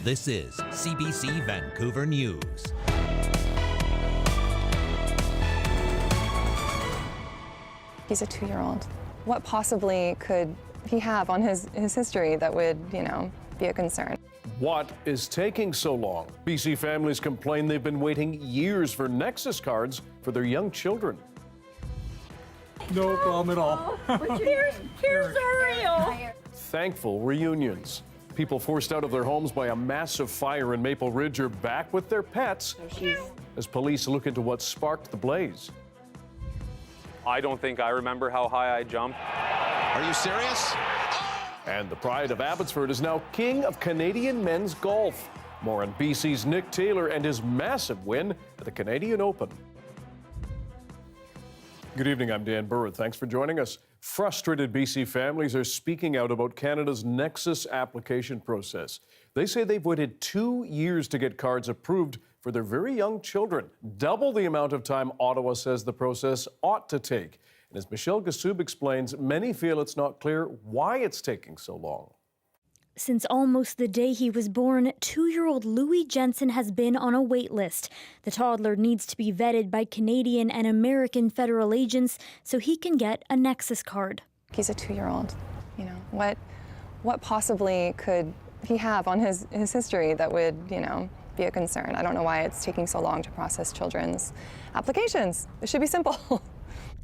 This is CBC Vancouver News. He's a 2-year-old. What possibly could he have on his history that would, be a concern? What is taking so long? BC families complain they've been waiting years for Nexus cards for their young children. No problem at all. Here's Oreo. Thankful reunions. People forced out of their homes by a massive fire in Maple Ridge are back with their pets as police look into what sparked the blaze. I don't think I remember how high I jumped. Are you serious? And the pride of Abbotsford is now king of Canadian men's golf. More on BC's Nick Taylor and his massive win at the Canadian Open. Good evening, I'm Dan Burritt. Thanks for joining us. Frustrated BC families are speaking out about Canada's Nexus application process. They say they've waited 2 years to get cards approved for their very young children, double the amount of time Ottawa says the process ought to take. And as Michelle Gassoub explains, many feel it's not clear why it's taking so long. Since almost the day he was born, 2-year-old Louis Jensen has been on a wait list. The toddler needs to be vetted by Canadian and American federal agents so he can get a Nexus card. He's a 2-year-old. What possibly could he have on his history that would, be a concern? I don't know why it's taking so long to process children's applications. It should be simple.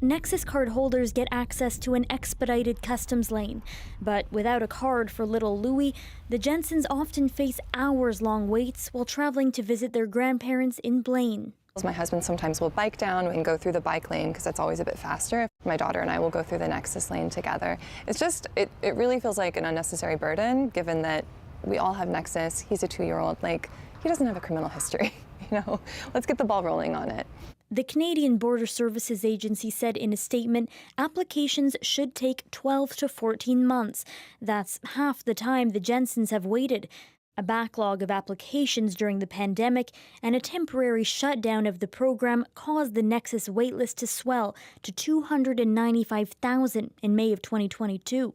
Nexus card holders get access to an expedited customs lane. But without a card for little Louis, the Jensens often face hours-long waits while traveling to visit their grandparents in Blaine. My husband sometimes will bike down and go through the bike lane because that's always a bit faster. My daughter and I will go through the Nexus lane together. It's just, it really feels like an unnecessary burden given that we all have Nexus. He's a 2-year-old. He doesn't have a criminal history. Let's get the ball rolling on it. The Canadian Border Services Agency said in a statement, applications should take 12 to 14 months. That's half the time the Jensens have waited. A backlog of applications during the pandemic and a temporary shutdown of the program caused the Nexus waitlist to swell to 295,000 in May of 2022.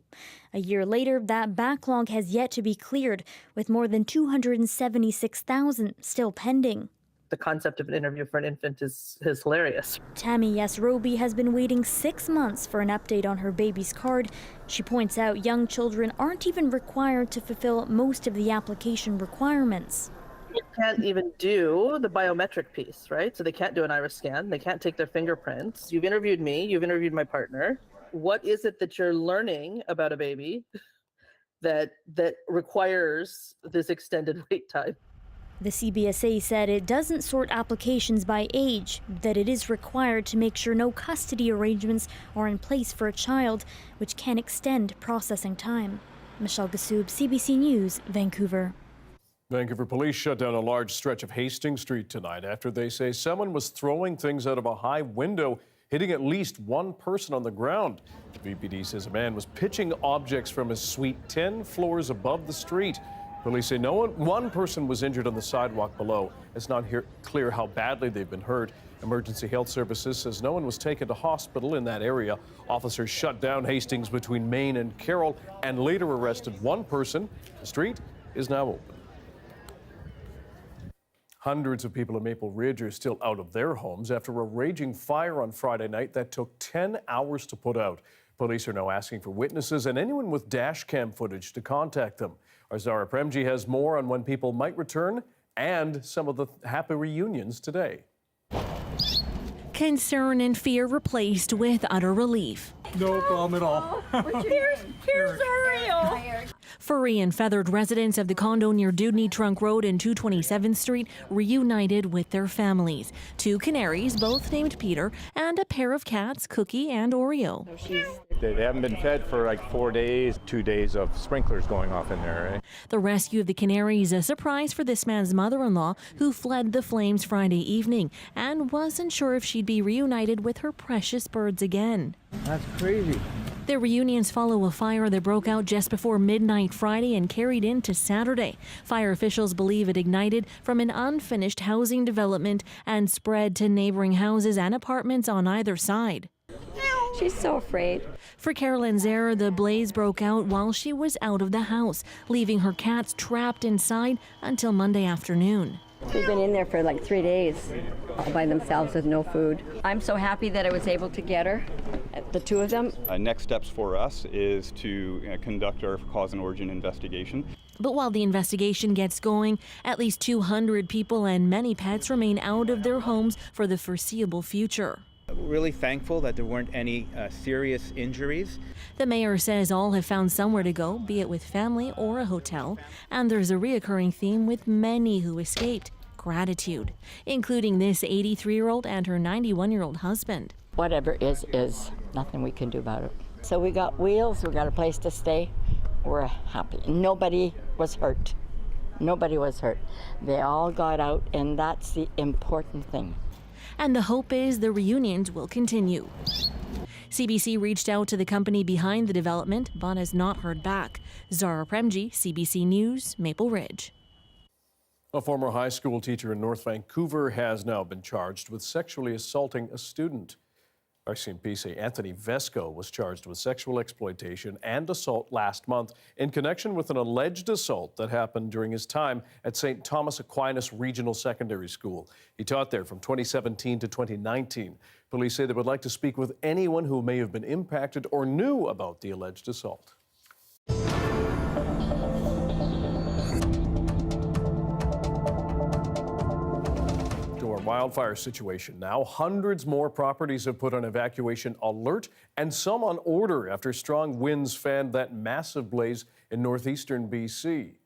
A year later, that backlog has yet to be cleared, with more than 276,000 still pending. The concept of an interview for an infant is hilarious. Tammy Yesrobi has been waiting 6 months for an update on her baby's card. She points out young children aren't even required to fulfill most of the application requirements. You can't even do the biometric piece, right? So they can't do an iris scan. They can't take their fingerprints. You've interviewed me. You've interviewed my partner. What is it that you're learning about a baby that requires this extended wait time? The CBSA said it doesn't sort applications by age, that it is required to make sure no custody arrangements are in place for a child, which can extend processing time. Michelle Gassoub, CBC News, Vancouver. Vancouver police shut down a large stretch of Hastings Street tonight after they say someone was throwing things out of a high window, hitting at least one person on the ground. The VPD says a man was pitching objects from his suite 10 floors above the street. Police say one person was injured on the sidewalk below. It's not clear how badly they've been hurt. Emergency Health Services says no one was taken to hospital in that area. Officers shut down Hastings between Main and Carroll and later arrested one person. The street is now open. Hundreds of people in Maple Ridge are still out of their homes after a raging fire on Friday night that took 10 hours to put out. Police are now asking for witnesses and anyone with dash cam footage to contact them. Our Zara Premji has more on when people might return and some of the happy reunions today. Concern and fear replaced with utter relief. No problem at all. Here's Oreo. Furry and feathered residents of the condo near Dewdney Trunk Road and 227th Street reunited with their families. 2 canaries, both named Peter, and a pair of cats, Cookie and Oreo. They haven't been fed for like 4 days, 2 days of sprinklers going off in there. Right? The rescue of the canaries, a surprise for this man's mother-in-law, who fled the flames Friday evening and wasn't sure if she'd be reunited with her precious birds again. That's crazy. The reunions follow a fire that broke out just before midnight Friday and carried into Saturday. Fire officials believe it ignited from an unfinished housing development and spread to neighboring houses and apartments on either side. She's so afraid. For Carolyn Zare, the blaze broke out while she was out of the house, leaving her cats trapped inside until Monday afternoon. They've been in there for like 3 days, all by themselves with no food. I'm so happy that I was able to get her, the two of them. Next steps for us is to conduct our cause and origin investigation. But while the investigation gets going, at least 200 people and many pets remain out of their homes for the foreseeable future. Really thankful that there weren't any serious injuries. The mayor says all have found somewhere to go, be it with family or a hotel, and there's a reoccurring theme with many who escaped: gratitude, including this 83-year-old and her 91-year-old husband. Whatever is nothing we can do about it. So we got wheels, we got a place to stay. We're happy. Nobody was hurt. Nobody was hurt. They all got out, and that's the important thing. And the hope is the reunions will continue. CBC reached out to the company behind the development, but has not heard back. Zara Premji, CBC News, Maple Ridge. A former high school teacher in North Vancouver has now been charged with sexually assaulting a student. RCMP Anthony Vesco was charged with sexual exploitation and assault last month in connection with an alleged assault that happened during his time at St. Thomas Aquinas Regional Secondary School. He taught there from 2017 to 2019. Police say they would like to speak with anyone who may have been impacted or knew about the alleged assault. Wildfire situation now. Hundreds more properties have put on evacuation alert and some on order after strong winds fanned that massive blaze in northeastern BC.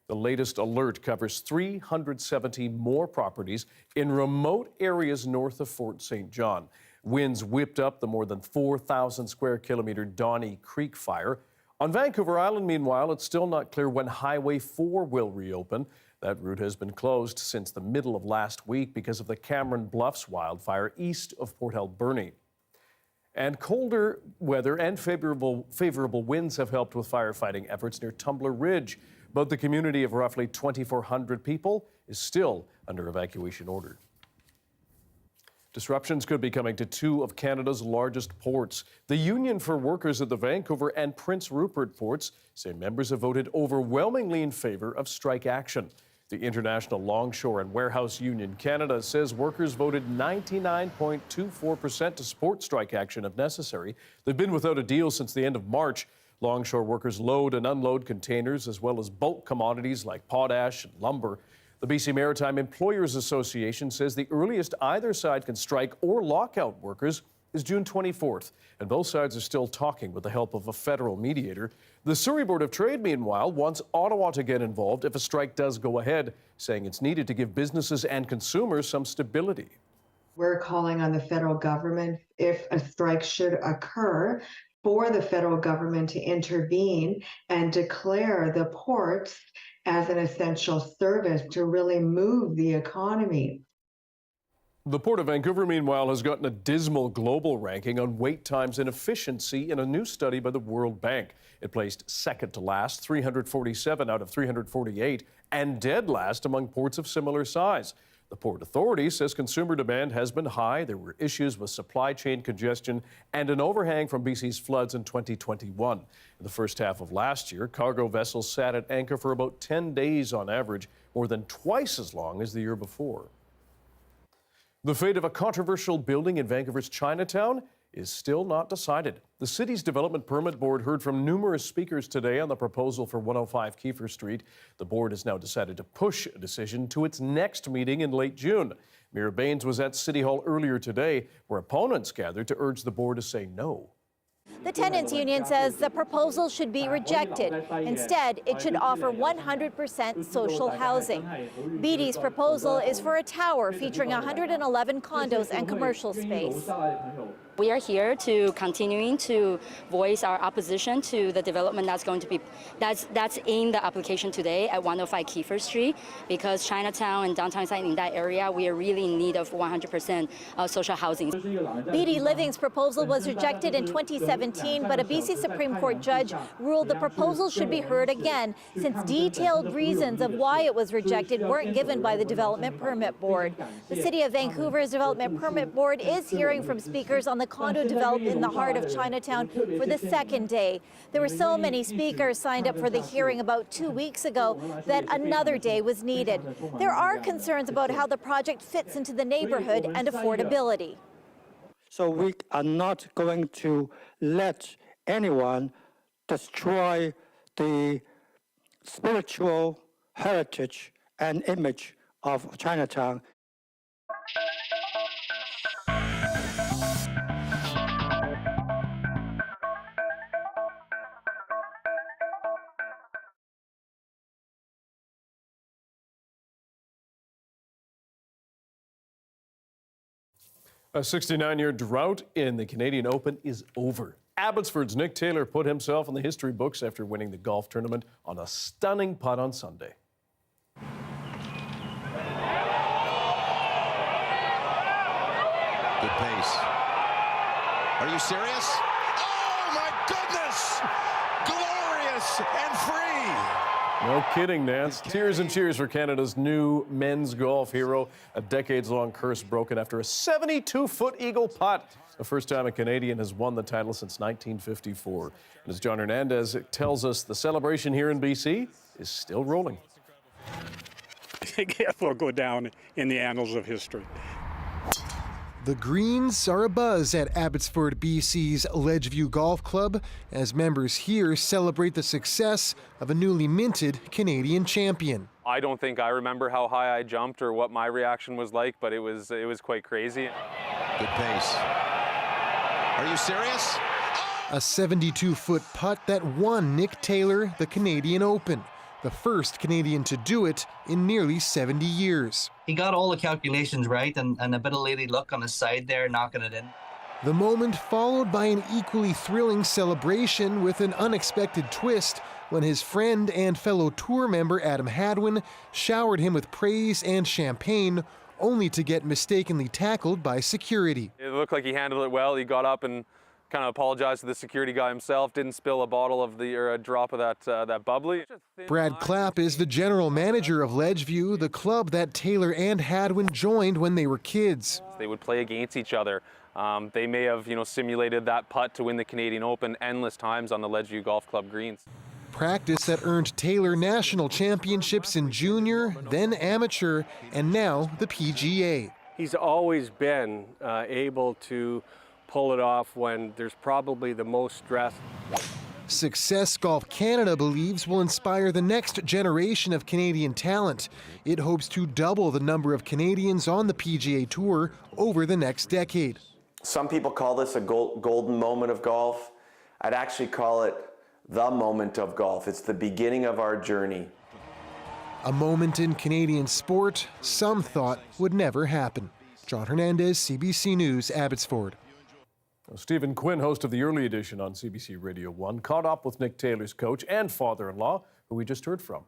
The latest alert covers 370 more properties in remote areas north of Fort St. John. Winds whipped up the more than 4,000 square kilometer Donny Creek fire. On Vancouver Island, meanwhile, it's still not clear when Highway 4 will reopen. That route has been closed since the middle of last week because of the Cameron Bluffs wildfire east of Port Alberni. And colder weather and favorable winds have helped with firefighting efforts near Tumbler Ridge. But the community of roughly 2,400 people is still under evacuation order. Disruptions could be coming to two of Canada's largest ports. The Union for Workers at the Vancouver and Prince Rupert ports say members have voted overwhelmingly in favor of strike action. The International Longshore and Warehouse Union Canada says workers voted 99.24% to support strike action if necessary. They've been without a deal since the end of March. Longshore workers load and unload containers as well as bulk commodities like potash and lumber. The BC Maritime Employers Association says the earliest either side can strike or lock out workers is June 24th, and both sides are still talking with the help of a federal mediator. The Surrey Board of Trade, meanwhile, wants Ottawa to get involved if a strike does go ahead, saying it's needed to give businesses and consumers some stability. We're calling on the federal government, if a strike should occur, for the federal government to intervene and declare the ports as an essential service to really move the economy. The Port of Vancouver, meanwhile, has gotten a dismal global ranking on wait times and efficiency in a new study by the World Bank. It placed second to last, 347 out of 348, and dead last among ports of similar size. The Port Authority says consumer demand has been high. There were issues with supply chain congestion and an overhang from BC's floods in 2021. In the first half of last year, cargo vessels sat at anchor for about 10 days on average, more than twice as long as the year before. The fate of a controversial building in Vancouver's Chinatown is still not decided. The city's Development Permit Board heard from numerous speakers today on the proposal for 105 Kiefer Street. The board has now decided to push a decision to its next meeting in late June. Mayor Baines was at City Hall earlier today, where opponents gathered to urge the board to say no. The tenants union says the proposal should be rejected. Instead, it should offer 100% social housing. BD's proposal is for a tower featuring 111 condos and commercial space. We are here to continuing to voice our opposition to the development that's going to be that's in the application today at 105 Kiefer Street, because Chinatown and downtown side in that area, we are really in need of 100% social housing. BD Living's proposal was rejected in 2017, but a BC Supreme Court judge ruled the proposal should be heard again, since detailed reasons of why it was rejected weren't given by the Development Permit Board. The City of Vancouver's Development Permit Board is hearing from speakers on the the condo development in the heart of Chinatown for the second day. There were so many speakers signed up for the hearing about 2 weeks ago that another day was needed. There are concerns about how the project fits into the neighborhood and affordability. So we are not going to let anyone destroy the spiritual heritage and image of Chinatown. A 69-year drought in the Canadian Open is over. Abbotsford's Nick Taylor put himself in the history books after winning the golf tournament on a stunning putt on Sunday. Good pace. Are you serious? Oh, my goodness! Glorious and free! No kidding, Nance. Tears and cheers for Canada's new men's golf hero. A decades-long curse broken after a 72-foot eagle putt. The first time a Canadian has won the title since 1954. And as John Hernandez tells us, the celebration here in BC is still rolling. It will go down in the annals of history. The greens are abuzz at Abbotsford, BC's Ledgeview Golf Club as members here celebrate the success of a newly minted Canadian champion. I don't think I remember how high I jumped or what my reaction was like, but it was quite crazy. Good pace. Are you serious? A 72-foot putt that won Nick Taylor the Canadian Open, the first Canadian to do it in nearly 70 years. He got all the calculations right and a bit of lady luck on his side there, knocking it in. The moment followed by an equally thrilling celebration with an unexpected twist when his friend and fellow tour member Adam Hadwin showered him with praise and champagne, only to get mistakenly tackled by security. It looked like he handled it well. He got up and kind of apologized to the security guy himself, didn't spill a bottle of or a drop of that bubbly. Brad Clapp is the general manager of Ledgeview, the club that Taylor and Hadwin joined when they were kids. They would play against each other. They may have, simulated that putt to win the Canadian Open endless times on the Ledgeview Golf Club greens. Practice that earned Taylor national championships in junior, then amateur, and now the PGA. He's always been able to pull it off when there's probably the most stress. Success Golf Canada believes will inspire the next generation of Canadian talent. It hopes to double the number of Canadians on the PGA Tour over the next decade. Some people call this a golden moment of golf. I'd actually call it the moment of golf. It's the beginning of our journey. A moment in Canadian sport some thought would never happen. John Hernandez, CBC News, Abbotsford. Stephen Quinn, host of the early edition on CBC Radio 1, caught up with Nick Taylor's coach and father-in-law, who we just heard from.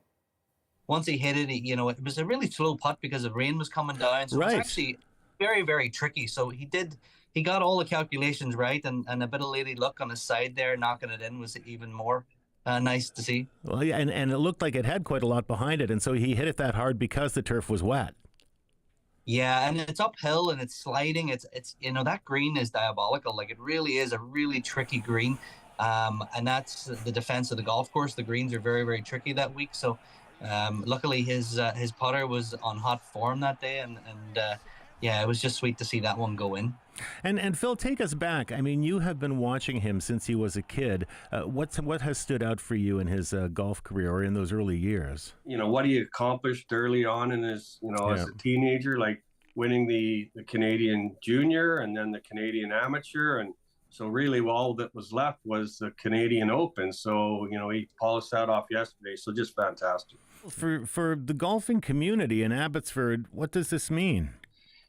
Once he hit it, it was a really slow putt because the rain was coming down. So It was actually very, very tricky. So he got all the calculations right, and a bit of lady luck on his side there, knocking it in was even more nice to see. Well, yeah, and it looked like it had quite a lot behind it, and so he hit it that hard because the turf was wet. Yeah, and it's uphill and it's sliding. It's that green is diabolical. Like, it really is a really tricky green, and that's the defense of the golf course. The greens are very, very tricky that week. So, luckily his putter was on hot form that day, and yeah, it was just sweet to see that one go in. And Phil, take us back. I mean, you have been watching him since he was a kid. What has stood out for you in his golf career or in those early years? What he accomplished early on in his, as a teenager, like winning the Canadian Junior and then the Canadian Amateur. And so really all that was left was the Canadian Open. So, he polished that off yesterday. So just fantastic. For the golfing community in Abbotsford, what does this mean?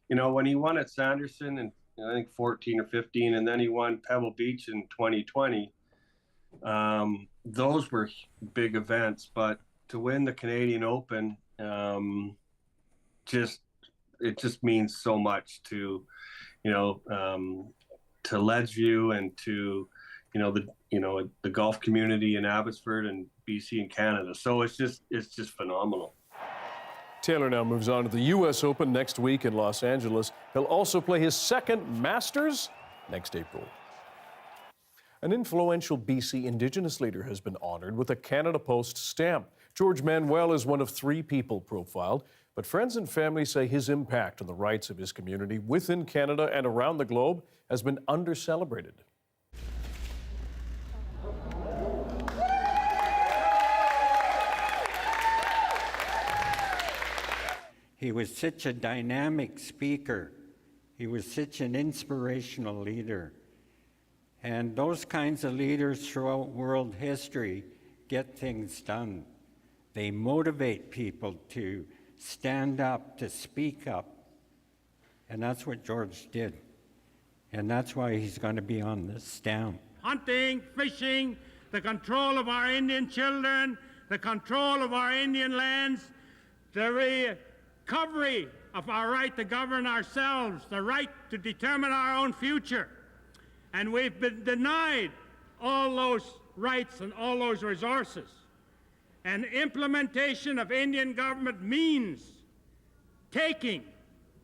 When he won at Sanderson and I think 14 or 15, and then he won Pebble Beach in 2020. Those were big events, but to win the Canadian Open, it just means so much to, to Ledgeview and to, the golf community in Abbotsford and BC and Canada. So it's just phenomenal. Taylor now moves on to the U.S. Open next week in Los Angeles. He'll also play his second Masters next April. An influential BC Indigenous leader has been honored with a Canada Post stamp. George Manuel is one of 3 people profiled, but friends and family say his impact on the rights of his community within Canada and around the globe has been under-celebrated. He was such a dynamic speaker. He was such an inspirational leader. And those kinds of leaders throughout world history get things done. They motivate people to stand up, to speak up. And that's what George did. And that's why he's going to be on this stamp. Hunting, fishing, the control of our Indian children, the control of our Indian lands, the recovery of our right to govern ourselves, the right to determine our own future. And we've been denied all those rights and all those resources. And implementation of Indian government means taking,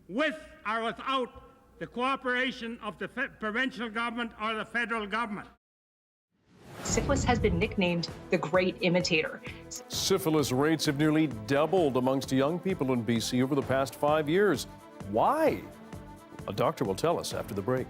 with or without the cooperation of the provincial government or the federal government. Syphilis has been nicknamed the Great Imitator. Syphilis rates have nearly doubled amongst young people in BC over the past 5 years. Why? A doctor will tell us after the break.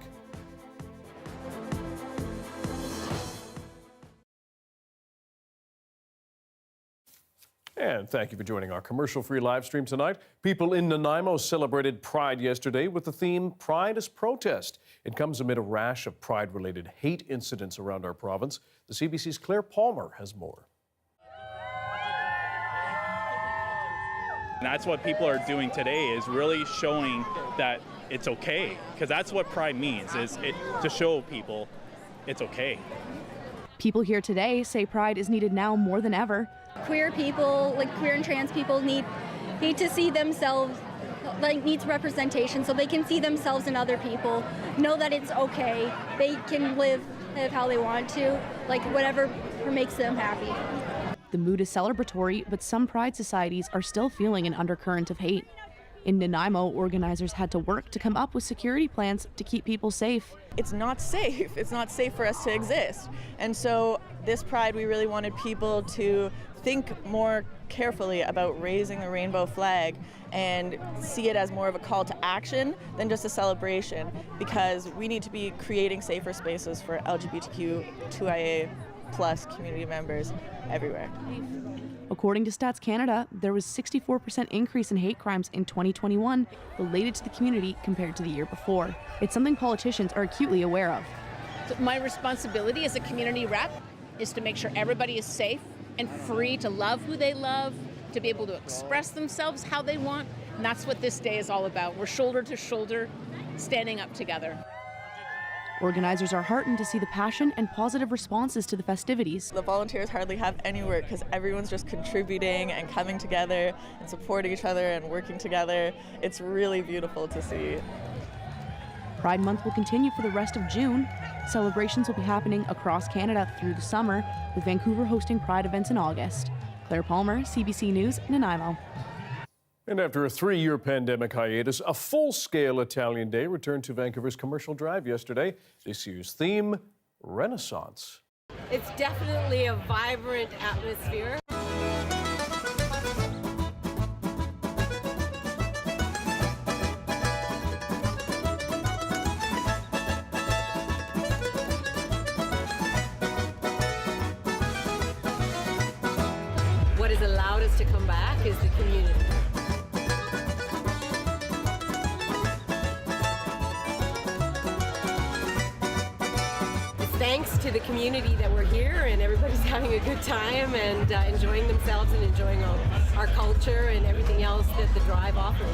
And thank you for joining our commercial-free live stream tonight. People in Nanaimo celebrated Pride yesterday with the theme Pride is Protest. It comes amid a rash of Pride-related hate incidents around our province. The CBC's Claire Palmer has more. And that's what people are doing today, is really showing that it's okay, because that's what Pride means, is to show people it's okay. People here today say Pride is needed now more than ever. Queer people, like queer and trans people, need to see themselves, like needs representation so they can see themselves in other people, know that it's okay, they can live how they want to, like whatever makes them happy. The mood is celebratory, but some Pride societies are still feeling an undercurrent of hate. In Nanaimo, organizers had to work to come up with security plans to keep people safe. It's not safe. It's not safe for us to exist. And so this Pride, we really wanted people to think more carefully about raising the rainbow flag and see it as more of a call to action than just a celebration, because we need to be creating safer spaces for LGBTQ2IA+ community members everywhere. According to Stats Canada, there was a 64% increase in hate crimes in 2021 related to the community compared to the year before. It's something politicians are acutely aware of. So my responsibility as a community rep is to make sure everybody is safe and free to love who they love, to be able to express themselves how they want. And that's what this day is all about. We're shoulder to shoulder, standing up together. Organizers are heartened to see the passion and positive responses to the festivities. The volunteers hardly have any work because everyone's just contributing and coming together and supporting each other and working together. It's really beautiful to see. Pride Month will continue for the rest of June. Celebrations will be happening across Canada through the summer, with Vancouver hosting Pride events in August. Claire Palmer, CBC News, Nanaimo. And after a 3-year pandemic hiatus, a full-scale Italian Day returned to Vancouver's Commercial Drive yesterday. This year's theme, Renaissance. It's definitely a vibrant atmosphere. What has allowed us to come back is the community. Thanks to the community that we're here and everybody's having a good time and enjoying themselves and enjoying our culture and everything else that the drive offers.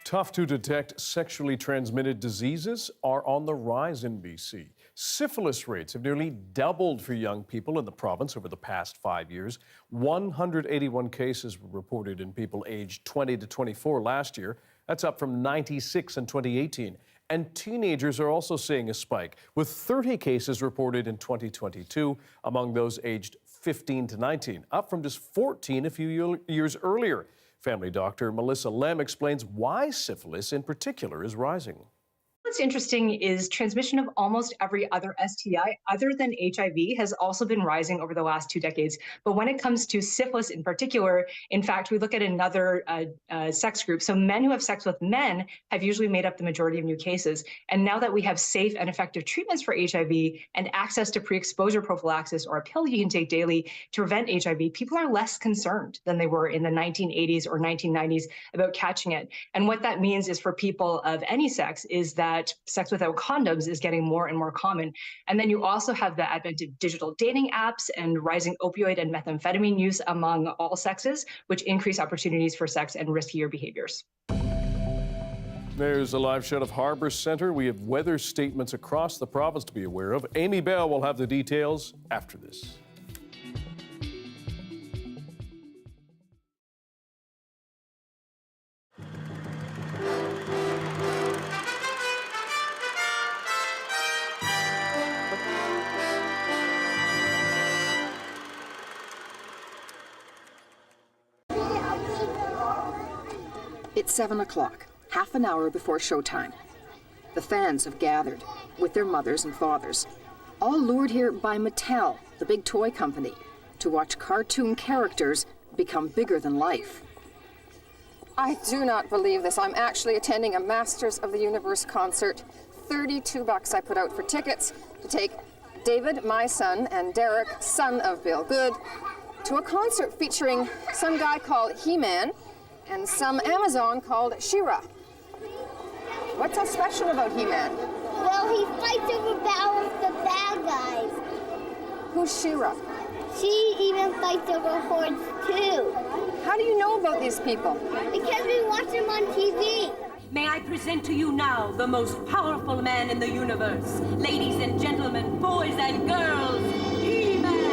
Tough to detect sexually transmitted diseases are on the rise in BC. Syphilis rates have nearly doubled for young people in the province over the past 5 years. 181 cases were reported in people aged 20 to 24 last year. That's up from 96 in 2018. And teenagers are also seeing a spike, with 30 cases reported in 2022 among those aged 15 to 19, up from just 14 a few years earlier. Family doctor Melissa Lem explains why syphilis in particular is rising. What's interesting is transmission of almost every other STI other than HIV has also been rising over the last 2 decades. But when it comes to syphilis in particular, in fact, we look at another sex group. So men who have sex with men have usually made up the majority of new cases. And now that we have safe and effective treatments for HIV and access to pre-exposure prophylaxis or a pill you can take daily to prevent HIV, people are less concerned than they were in the 1980s or 1990s about catching it. And what that means is for people of any sex is that sex without condoms is getting more and more common. And then you also have the advent of digital dating apps and rising opioid and methamphetamine use among all sexes, which increase opportunities for sex and riskier behaviors. There's a live shot of Harbour Centre. We have weather statements across the province to be aware of. Amy Bell will have the details after this. It's 7 o'clock, half an hour before showtime. The fans have gathered, with their mothers and fathers, all lured here by Mattel, the big toy company, to watch cartoon characters become bigger than life. I do not believe this. I'm actually attending a Masters of the Universe concert. $32 I put out for tickets to take David, my son, and Derek, son of Bill Good, to a concert featuring some guy called He-Man and some Amazon called She-Ra. What's so special about He-Man? Well, he fights over battles the bad guys. Who's She-Ra? She even fights over hordes too. How do you know about these people? Because we watch them on TV. May I present to you now the most powerful man in the universe. Ladies and gentlemen, boys and girls, He-Man!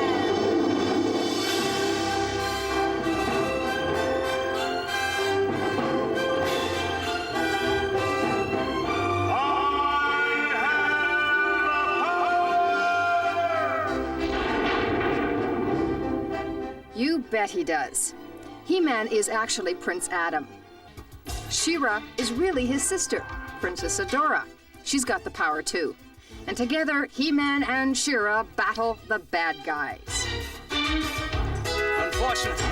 You bet he does. He-Man is actually Prince Adam. She-Ra is really his sister, Princess Adora. She's got the power too. And together, He-Man and She-Ra battle the bad guys. Unfortunately,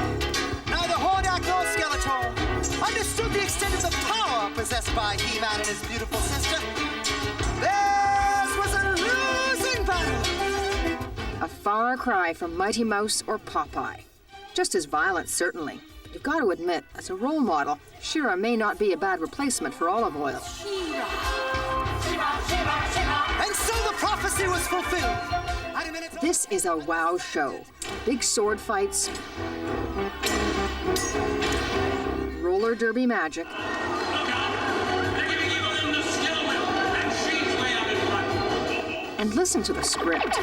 neither Hordak nor Skeletor understood the extent of the power possessed by He-Man and his beautiful sister. Theirs was a losing battle. A far cry from Mighty Mouse or Popeye. Just as violent, certainly. You've got to admit, as a role model, She-Ra may not be a bad replacement for olive oil. She-Ra. And so the prophecy was fulfilled. This is a wow show. Big sword fights, roller derby magic, and listen to the script.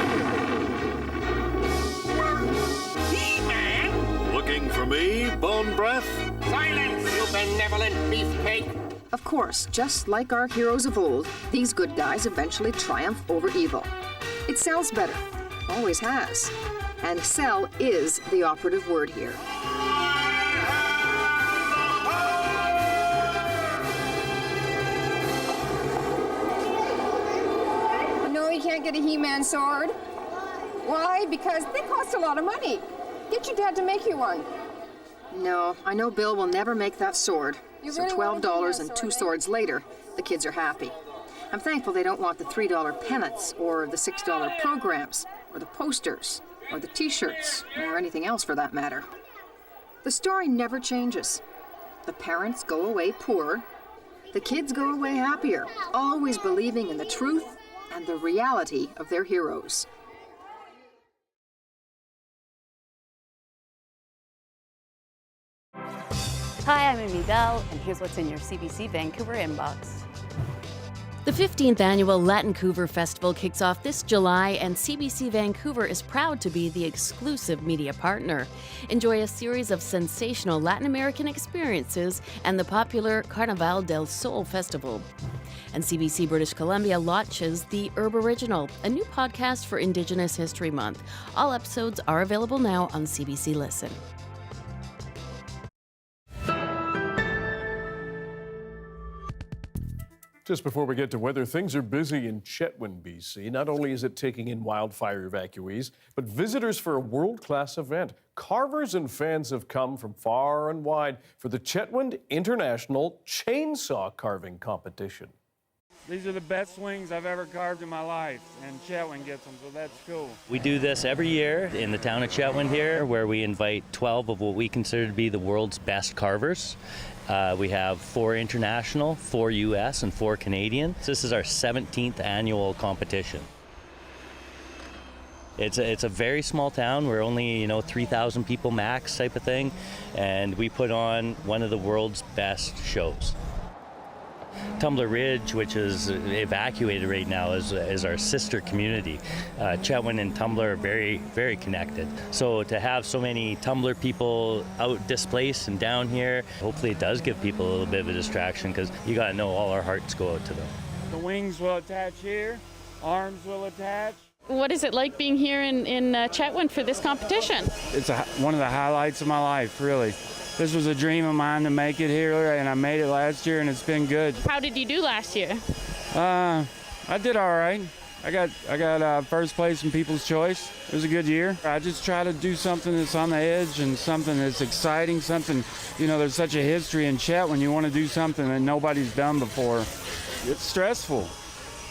Looking for me, bone breath? Silence, you benevolent beefcake! Of course, just like our heroes of old, these good guys eventually triumph over evil. It sells better, always has. And sell is the operative word here. No, you can't get a He-Man sword. Why? Because they cost a lot of money. Get your dad to make you one. No, I know Bill will never make that sword. You So really want $12 a and sword, two eh? swords later, the kids are happy. I'm thankful they don't want the $3 pennants, or the $6 programs, or the posters, or the t-shirts, or anything else for that matter. The story never changes. The parents go away poor, the kids go away happier, always believing in the truth and the reality of their heroes. Hi, I'm Amy Bell, and here's what's in your CBC Vancouver inbox. The 15th annual Latincouver Festival kicks off this July, and CBC Vancouver is proud to be the exclusive media partner. Enjoy a series of sensational Latin American experiences and the popular Carnaval del Sol Festival. And CBC British Columbia launches The Herb Original, a new podcast for Indigenous History Month. All episodes are available now on CBC Listen. Just before we get to weather, things are busy in Chetwynd, BC. Not only is it taking in wildfire evacuees, but visitors for a world-class event. Carvers and fans have come from far and wide for the Chetwynd International Chainsaw Carving Competition. These are the best swings I've ever carved in my life, and Chetwynd gets them, so that's cool. We do this every year in the town of Chetwynd here, where we invite 12 of what we consider to be the world's best carvers. We have 4 international, 4 U.S., and 4 Canadian. This is our 17th annual competition. It's a very small town. We're only 3,000 people max type of thing, and we put on one of the world's best shows. Tumbler Ridge, which is evacuated right now, is our sister community. Chetwynd and Tumbler are very, very connected. So to have so many Tumbler people out displaced and down here, hopefully it does give people a little bit of a distraction, because you got to know all our hearts go out to them. The wings will attach here, arms will attach. What is it like being here in Chetwynd for this competition? It's one of the highlights of my life, really. This was a dream of mine to make it here, and I made it last year, and it's been good. How did you do last year? I did all right. I got first place in People's Choice. It was a good year. I just try to do something that's on the edge and something that's exciting, something, there's such a history in Chetwynd. You want to do something that nobody's done before. It's stressful.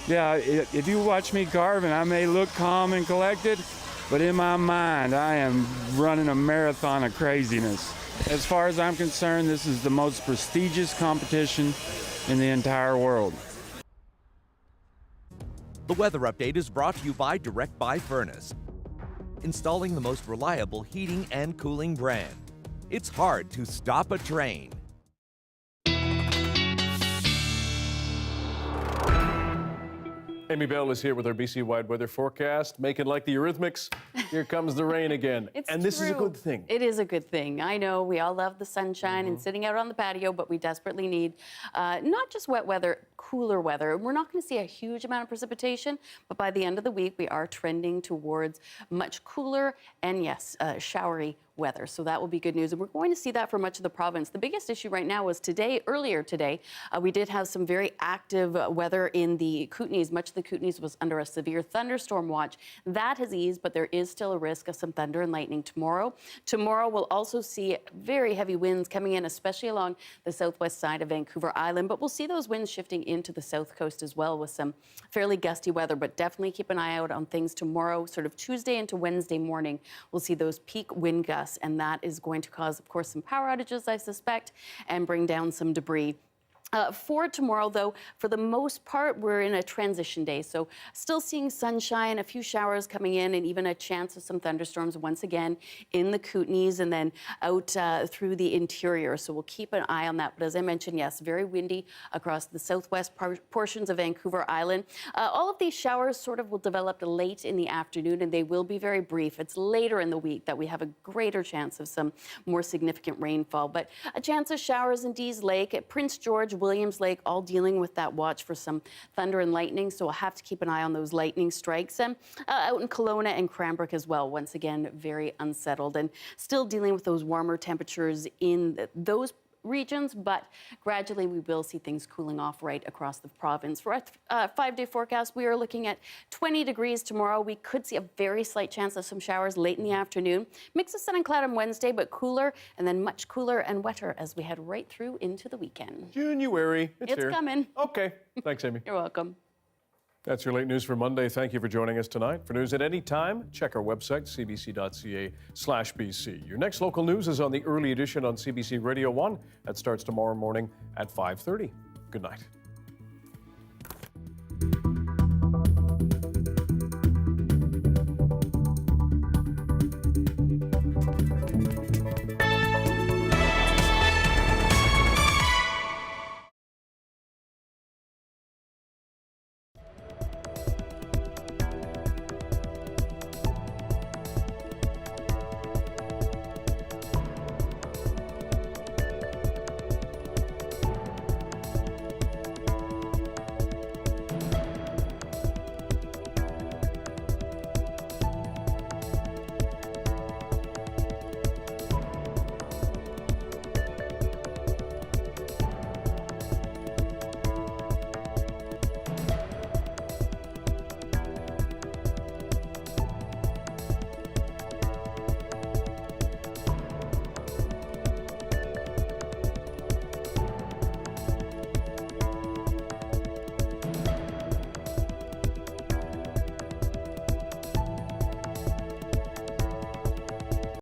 Yeah, if you watch me carving, I may look calm and collected, but in my mind, I am running a marathon of craziness. As far as I'm concerned, this is the most prestigious competition in the entire world. The weather update is brought to you by Direct Buy Furnace, installing the most reliable heating and cooling brand. It's hard to stop a train. Amy Bell is here with our BC-wide weather forecast, making like the Eurythmics. Here comes the rain again. This is a good thing. It is a good thing. I know we all love the sunshine and sitting out on the patio, but we desperately need not just wet weather, cooler weather. We're not going to see a huge amount of precipitation, but by the end of the week, we are trending towards much cooler and, yes, showery weather. So that will be good news. And we're going to see that for much of the province. The biggest issue right now was earlier today, we did have some very active weather in the Kootenays. Much of the Kootenays was under a severe thunderstorm watch. That has eased, but there is still a risk of some thunder and lightning tomorrow. Tomorrow, we'll also see very heavy winds coming in, especially along the southwest side of Vancouver Island. But we'll see those winds shifting into the south coast as well with some fairly gusty weather. But definitely keep an eye out on things tomorrow, sort of Tuesday into Wednesday morning. We'll see those peak wind gusts, and that is going to cause, of course, some power outages, I suspect, and bring down some debris. For tomorrow, though, for the most part, we're in a transition day. So still seeing sunshine, a few showers coming in, and even a chance of some thunderstorms once again in the Kootenays and then out through the interior. So we'll keep an eye on that. But as I mentioned, yes, very windy across the southwest portions of Vancouver Island. All of these showers sort of will develop late in the afternoon, and they will be very brief. It's later in the week that we have a greater chance of some more significant rainfall. But a chance of showers in Dease Lake, at Prince George, Williams Lake, all dealing with that watch for some thunder and lightning, so we'll have to keep an eye on those lightning strikes. And out in Kelowna and Cranbrook as well, once again, very unsettled and still dealing with those warmer temperatures in those regions, but gradually we will see things cooling off right across the province. For our 5-day forecast, we are looking at 20 degrees tomorrow. We could see a very slight chance of some showers late in the afternoon. Mix of sun and cloud on Wednesday, but cooler, and then much cooler and wetter as we head right through into the weekend. January. It's here. Coming. Okay. Thanks, Amy. You're welcome. That's your late news for Monday. Thank you for joining us tonight. For news at any time, check our website, cbc.ca/BC. Your next local news is on the early edition on CBC Radio 1. That starts tomorrow morning at 5:30. Good night.